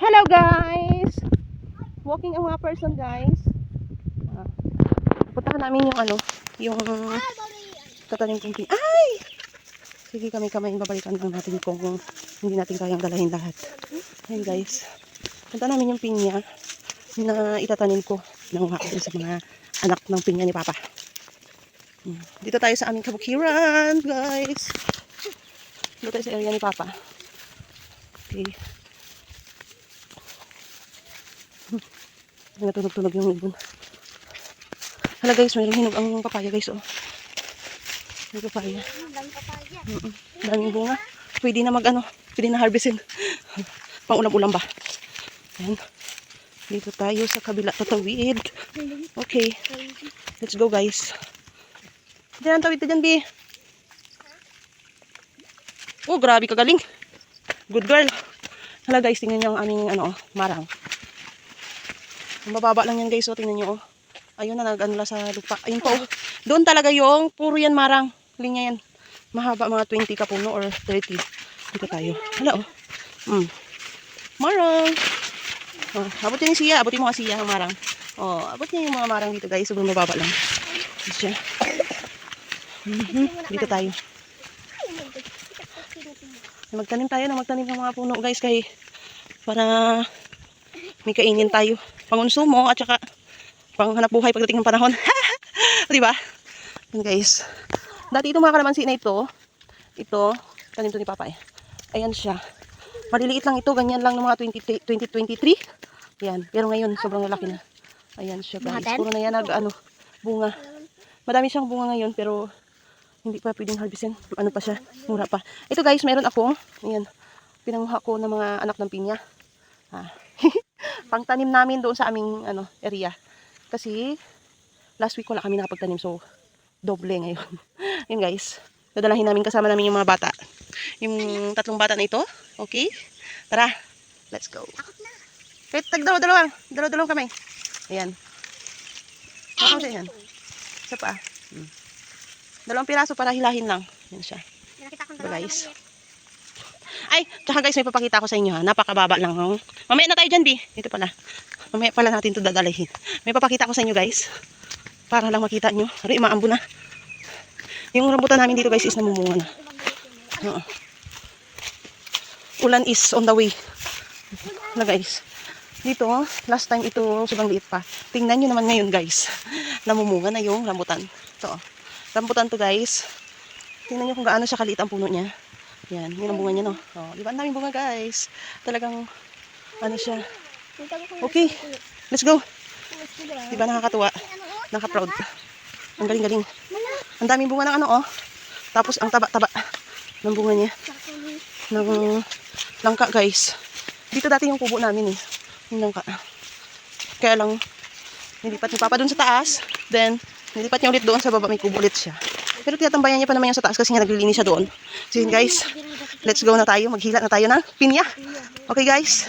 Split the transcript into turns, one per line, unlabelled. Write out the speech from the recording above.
Hello guys! Walking ang mga person guys. Puntahan namin yung yung tatanim kong pinya. Ay! Sige kami-kamay, babalikan lang natin kung hindi natin kayang dalahin lahat. Ayun guys. Punta namin yung pinya na itatanim ko ng sa mga anak ng pinya ni Papa. Dito tayo sa aming kabukiran guys. Dito tayo sa area ni Papa. Okay. Natunog-tunog yung ibon. Hala guys, mayroong hinog ang papaya guys. Oh. May papaya. Daming bunga. Pwede na pwede na harvestin. Pang ulam-ulam ba? Ayan. Dito tayo sa kabila tatawid. Okay. Let's go guys. Diyan, tawid ka dyan, B. Oh, grabe kagaling. Good girl. Hala guys, tingnan nyo ang aming marang. Mababa lang yan guys, so tingnan nyo. Ayun na, nag-ano sa lupa. Ayun po. Doon talaga yung, puro yan marang. Linya yan. Mahaba, mga 20 ka puno or 30. Dito tayo. Hala oh. Marang. Oh, abutin yung siya. Abutin mo nga siya ang marang. Oh, abutin yung mga marang dito guys. Sobrang mababa lang. Dito siya. Dito tayo. Magtanim tayo na magtanim ng mga puno guys. Kaya para may kainin tayo. Pangonsumo at saka panghanap buhay pagdating ng panahon. Diba? Yan guys. Dati itong mga kalamansi na ito, tanim to ni Papa eh. Ayan siya. Maliliit lang ito, ganyan lang ng mga 2023. Yan. Pero ngayon, sobrang lalaki na. Ayan siya guys. Puro na yan bunga. Madami siyang bunga ngayon, pero hindi pa pwedeng harvestin. Ano pa siya? Mura pa. Ito guys, meron ako. Ayan. Pinanguha ko ng mga anak ng pinya. Pangtanim namin doon sa aming area. Kasi last week wala kami nakapagtanim, so doble ngayon. Yun guys. Dadalahin namin kasama namin yung mga bata. Yung 3 bata na ito. Okay? Tara. Let's go. Kahit dalawa-dalawang kamay. Ayan. Ano siya yan? Isa pa. 2 piraso para hilahin lang. Yan siya. So guys. Ay, tsaka guys, may papakita ko sa inyo ha. Napakababa lang. Oh. Mamaya na tayo dyan, B. Dito pala. Mamaya pala natin ito dadalahin. May papakita ko sa inyo guys. Para lang makita nyo. Ari, maambo na. Yung rambutan namin dito guys is namumunga na. Ulan is on the way. Hala guys. Dito, last time ito, sobrang liit pa. Tingnan nyo naman ngayon guys. Namumunga na yung rambutan. Ito. Rambutan to guys. Tingnan nyo kung gaano siya kaliit ang puno niya. Yan, yun ang bunga niya, no? Oh, di ba? Ang daming bunga, guys. Talagang, siya. Okay, let's go. Di ba nakakatuwa? Nakaproud. Ang galing-galing. Ang daming bunga ng Tapos, ang taba-taba ng bunga niya. Ng langka, guys. Dito dati yung kubo namin, eh. Yung langka. Kaya lang, nilipat ni Papa dun sa taas. Then, nilipat niya ulit doon sa baba. May kubo ulit siya. Pero tinatambayan niya pa naman yung sa taas kasi nga naglilinis siya doon. So yun guys, let's go na tayo. Maghila na tayo ng pinya. Okay guys?